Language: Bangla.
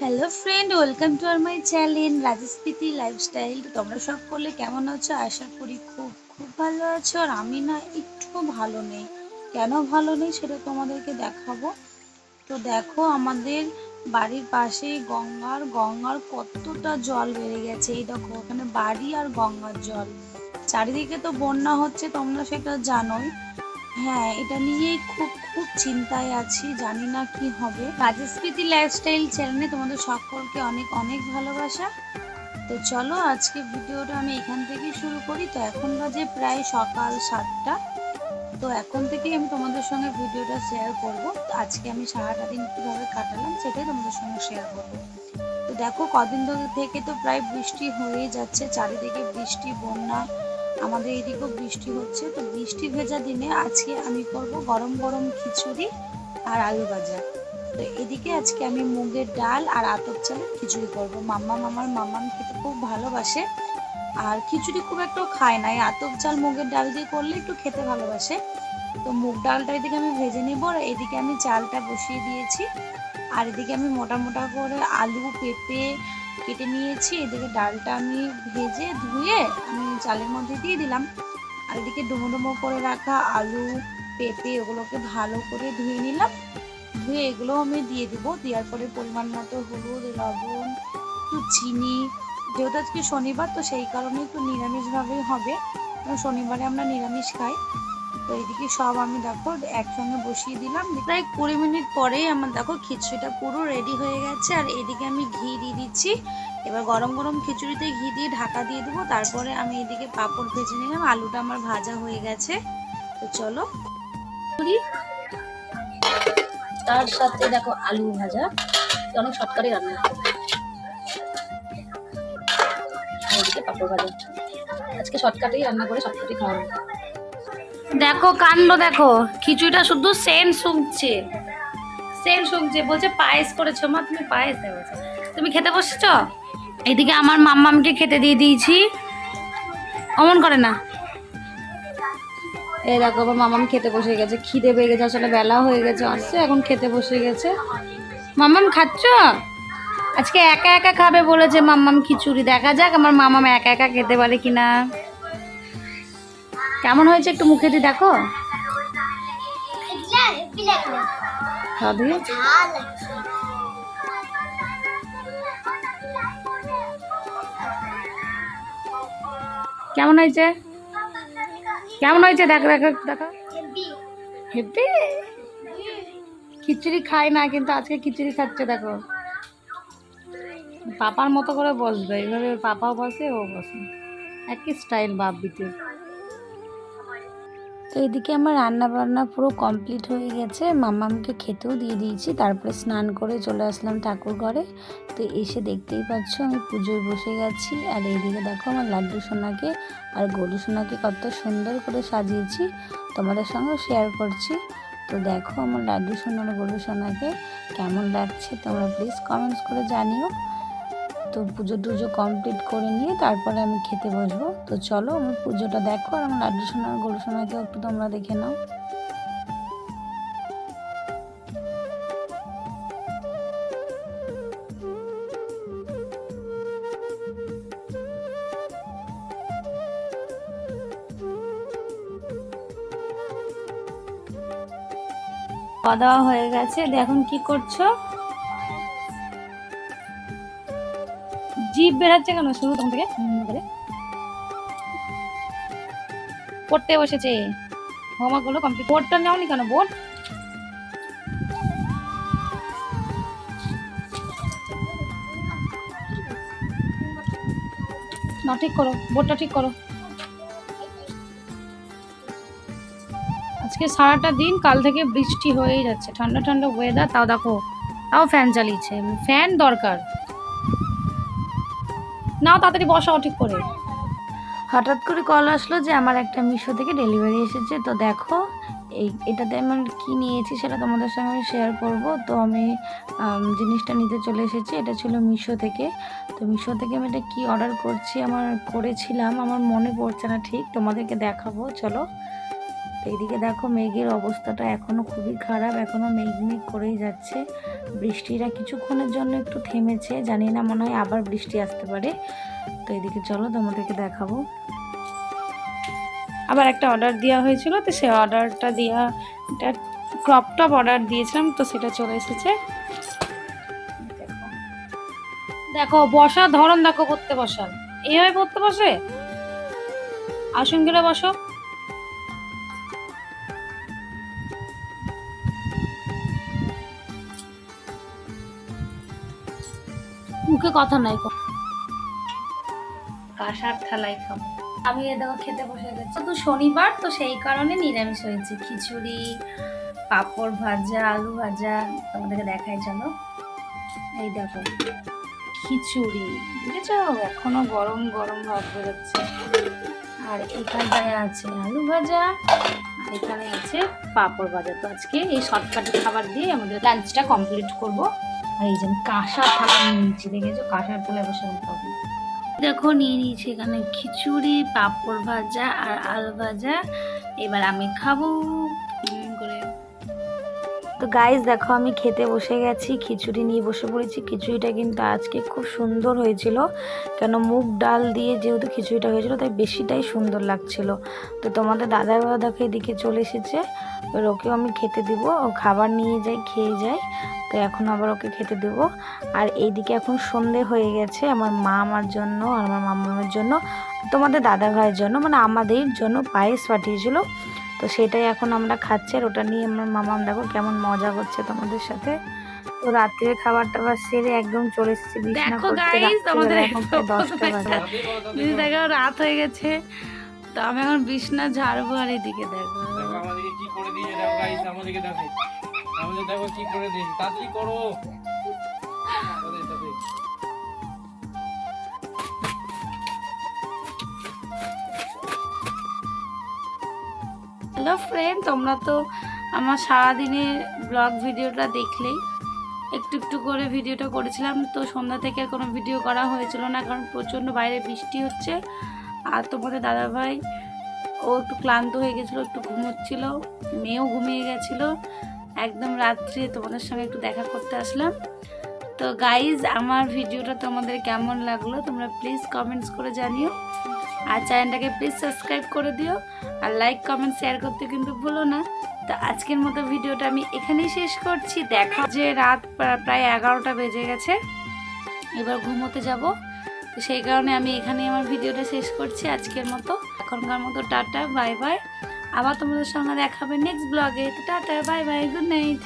Hello friend, welcome to our my channel রাজস্পীতি লাইফস্টাইল। তো তোমরা সব করলে কেমন আছো? আশা করি খুব খুব ভালো আছো। আর আমি না একটু ভালো নেই। কেন ভালো নেই সেটা তোমাদেরকে দেখাবো। তো দেখো, আমাদের বাড়ির পাশেই গঙ্গার কতটা জল বেড়ে গেছে। এই দেখো, ওখানে বাড়ি আর গঙ্গার জল, চারিদিকে তো বন্যা হচ্ছে, তোমরা সেটা জানোই। হ্যাঁ, এটা নিয়েই খুব খুব চিন্তায় আছি, জানি না কি হবে। রাজস্পীতি লাইফস্টাইল চ্যানেলে তোমাদের সকলকে অনেক অনেক ভালোবাসা। তো চলো, আজকে ভিডিওটা আমি এখান থেকেই শুরু করি। তো এখন বাজে প্রায় সকাল 7টা। তো এখন থেকেই আমি তোমাদের সঙ্গে ভিডিওটা শেয়ার করব। আজকে আমি সারাটা দিন কীভাবে কাটালাম সেটাই তোমাদের সঙ্গে শেয়ার করব। তো দেখো, কদিন থেকে তো প্রায় বৃষ্টি হয়েই যাচ্ছে, চারিদিকে বৃষ্টি, বন্যা। আমাদের এদিকেও বৃষ্টি হচ্ছে। তো বৃষ্টি ভেজা দিনে আজকে আমি করব গরম গরম খিচুড়ি আর আলু ভাজা। তো এদিকে আজকে আমি মুগের ডাল আর আতপ চালের খিচুড়ি করব। মাম্মাম খেতে খুব ভালোবাসে, আর খিচুড়ি খুব একটা খায় না। এই আতপ চাল মুগের ডাল দিয়ে করলে একটু খেতে ভালোবাসে। তো মুগ ডালটা এদিকে আমি ভেজে নেব, আর এদিকে আমি চালটা বসিয়ে দিয়েছি। আর এদিকে আমি মোটা মোটা করে আলু পেঁপে কেটে নিয়েছি। এদিকে ডালটা আমি ভেজে ধুয়ে আমি চালের মধ্যে দিয়ে দিলাম। আর এদিকে ডুমো ডুমো করে রাখা আলু পেঁপে ওগুলোকে ভালো করে ধুয়ে নিলাম। ধুয়ে এগুলো আমি দিয়ে দিব। দেওয়ার পরে পরিমাণ মতো হলুদ, লবণ, একটু চিনি। যেহেতু আজকে শনিবার, তো সেই কারণে একটু নিরামিষভাবেই হবে, কারণ শনিবারে আমরা নিরামিষ খাই। তো এইদিকে সব আমি দেখো একসঙ্গে বসিয়ে দিলাম। প্রায় 20 মিনিট পরেই আমার দেখো খিচুড়িটা পুরো রেডি হয়ে গেছে। আর এদিকে আমি ঘি দিয়ে দিচ্ছি। এবার গরম গরম খিচুড়িতে ঘি দিয়ে ঢাকা দিয়ে দেবো। তারপরে আমি এদিকে পাঁপড় ভেজে নিলাম। আলুটা আমার ভাজা হয়ে গেছে। তো চলো, তার সাথে দেখো আলু ভাজা, অনেক শর্টকাটে রান্না। এদিকে পাঁপড় ভাজা, আজকে শর্টকাটেই রান্না করে শর্টকাটেই খাওয়া। দেখো কাণ্ড, দেখো খিচুড়িটা শুধু সেন্ট শুনছে, বলছে পায়েস করেছো মা, তুমি পায়েস দেবো, তুমি খেতে বসেছ। এদিকে আমার মাম্মামকে খেতে দিয়ে দিয়েছি। অমন করে না, এই দেখো আমার মাম্মাম খেতে বসে গেছে। খিদে পেয়ে গেছে, আসলে বেলা হয়ে গেছে আসছে, এখন খেতে বসে গেছে। মাম্মাম খাচ্ছ? আজকে একা একা খাবে বলেছে মাম্মাম খিচুড়ি। দেখা যাক আমার মাম্মাম একা একা খেতে পারে কিনা। কেমন হয়েছে একটু মুখে দিয়ে দেখো। কেমন হয়েছে? কেমন হয়েছে দেখো দেখো দেখো। হেপি। খিচুড়ি খায় না, কিন্তু আজকে খিচুড়ি খাচ্ছে। দেখো, পাপার মতো করে বসবে, এইভাবে পাপাও বসে ও বসে, একই স্টাইল বাপ বিতে। তো এদিকে আমার রান্না বান্না পুরো কমপ্লিট হয়ে গেছে। মাম্মামকে খেতেও দিয়ে দিয়েছি। তারপরে স্নান করে চলে আসলাম ঠাকুর ঘরে। তো এসে দেখতেই পাচ্ছ আমি পুজোয় বসে গেছি। আর এইদিকে দেখো আমার লাড্ডু সোনাকে আর গোলু সোনাকে কত সুন্দর করে সাজিয়েছি, তোমাদের সঙ্গে শেয়ার করছি। তো দেখো আমার লাড্ডু সোনা আর গোলু সোনাকে কেমন লাগছে তোমরা প্লিজ কমেন্টস করে জানিও। তো পুজো টুজো কমপ্লিট করে নিয়ে তারপরে আমি খেতে বসবো। তো চলো আমার পুজোটা দেখো, আর আমার লাড্ডু সোনা আর গোলু সোনাকেও একটু তোমরা দেখে নাও। খাওয়া দাওয়া হয়ে গেছে, এখন কি করছো? জিভ বেরাচ্ছে কেন শুরু তখন থেকে? পড়তে বসেছে, হোমওয়ার্ক গুলো কমপ্লিট। বোর্ডটা নাওনি কেন? বোর্ড না, ঠিক করো, বোর্ডটা ঠিক করো। আজকে সারাটা দিন কাল থেকে বৃষ্টি হয়েই যাচ্ছে, ঠান্ডা ঠান্ডা ওয়েদার। তাও দেখো, তাও ফ্যান চালিয়েছে। ফ্যান দরকার। নাও তাড়াতাড়ি বসাও ঠিক করে। হঠাৎ করে কল আসলো যে আমার একটা মিশো থেকে ডেলিভারি এসেছে। তো দেখো এটাতে আমি কি নিয়েছি সেটা তোমাদের সঙ্গে আমি শেয়ার করব। তো আমি জিনিসটা নিতে চলে এসেছি। এটা ছিল মিশো থেকে। তো মিশো থেকে আমি এটা কী অর্ডার করেছিলাম আমার মনে পড়ছে না ঠিক, তোমাদেরকে দেখাবো চলো। তো এইদিকে দেখো মেঘের অবস্থাটা এখনো খুবই খারাপ, এখনো মেঘ মেঘ করেই যাচ্ছে। বৃষ্টিটা কিছুক্ষণের জন্য একটু থেমেছে, জানি না মনে হয় আবার বৃষ্টি আসতে পারে। তো এদিকে চলো তোমাদেরকে দেখাবো। আবার একটা অর্ডার দেওয়া হয়েছিল, তো সেই অর্ডারটা এটা ক্রপ টপ অর্ডার দিয়েছিলাম, তো সেটা চলে এসেছে। দেখো বসার ধরন দেখো, পড়তে বসার এইভাবে পড়তে বসে, আসুন গেলে বসো। মুখে কথা নাই, কাঁসার থালায় খাবো আমি। এ দেখো খেতে বসে গেছি, তো শনিবার তো সেই কারণে নিরামিষ হয়েছে, খিচুড়ি, পাঁপড় ভাজা, আলু ভাজা। তোমাদেরকে দেখাই চলো, এই দেখো খিচুড়ি, বুঝেছো? এখনো গরম গরম ভাব বেরোচ্ছে। আর এখানটায় আছে আলু ভাজা, আর এখানে আছে পাঁপড় ভাজা। তো আজকে এই শর্টকাটের খাবার দিয়ে আমাদের লাঞ্চটা কমপ্লিট করব। আর এই যে কাঁসার থালা নিয়ে নিয়েছি, দেখেছো? কাঁসার থালায় বসে খাবো। দেখো নিয়ে নিয়েছি এখানে খিচুড়ি, পাঁপড় ভাজা আর আলু ভাজা। এবার আমি খাবো করে। তো গাইস দেখো আমি খেতে বসে গেছি, খিচুড়ি নিয়ে বসে পড়েছি। খিচুড়িটা কিন্তু আজকে খুব সুন্দর হয়েছিল, কেন মুগ ডাল দিয়ে যেহেতু খিচুড়িটা হয়েছিল তাই বেশিটাই সুন্দর লাগছিল। তো তোমাদের দাদা দেখো এদিকে চলে এসেছে, এবার ওকেও আমি খেতে দিব। ও খাবার নিয়ে যাই, খেয়ে যায়, তো এখন আবার ওকে খেতে দেব। আর এইদিকে এখন সন্ধে হয়ে গেছে, আমার মা আমার জন্য আর আমার মামার জন্য, তোমাদের দাদা ভাইয়ের জন্য, মানে আমাদের জন্য পায়েস পাঠিয়েছিল। তো সেটাই এখন আমরা খাচ্ছি, আর ওটা নিয়ে আমার মামাম দেখো কেমন মজা করছে তোমাদের সাথে। তো রাত্রের খাবার টাবার সেরে একদম চলে এসেছি বিছানা করতে। এখন 10টা বাজে, দেখো রাত হয়ে গেছে, তো আমি এখন বিছানা ঝাড়বো। আর এদিকে দেখো আমাদেরকে কি করে দিয়ে দাও গাইস, আমাদেরকে দেখো, আমাদের দেখো কি করে দিই, তাড়াতাড়ি করো। হ্যালো ফ্রেন্ড, তোমরা তো আমার সারাদিনের ব্লগ ভিডিওটা দেখলেই। একটু একটু করে ভিডিওটা করেছিলাম, তো সন্ধ্যা থেকে আর কোনো ভিডিও করা হয়েছিল না, কারণ প্রচণ্ড বাইরে বৃষ্টি হচ্ছে। আর তোমাদের দাদাভাই ও একটু ক্লান্ত হয়ে গেছিলো, একটু ঘুমোচ্ছিল, মেয়েও ঘুমিয়ে গেছিলো। একদম রাত্রে তোমাদের সঙ্গে একটু দেখা করতে আসলাম। তো গাইজ আমার ভিডিওটা তোমাদের কেমন লাগলো তোমরা প্লিজ কমেন্টস করে জানিও, আর চ্যানেলটাকে প্লিজ সাবস্ক্রাইব করে দিও, আর লাইক কমেন্ট শেয়ার করতে কিন্তু ভুলো না। তো আজকের মতো ভিডিওটা আমি এখানেই শেষ করছি। দেখো যে রাত প্রায় 11টা বেজে গেছে, এবার ঘুমোতে যাব। তো সেই কারণে আমি এখানেই আমার ভিডিওটা শেষ করছি আজকের মতো। এখনকার মতো টাটা, বাই বাই। আবার তোমাদের সঙ্গে দেখাবে নেক্সট ব্লগে। তো tata, bye bye, good night.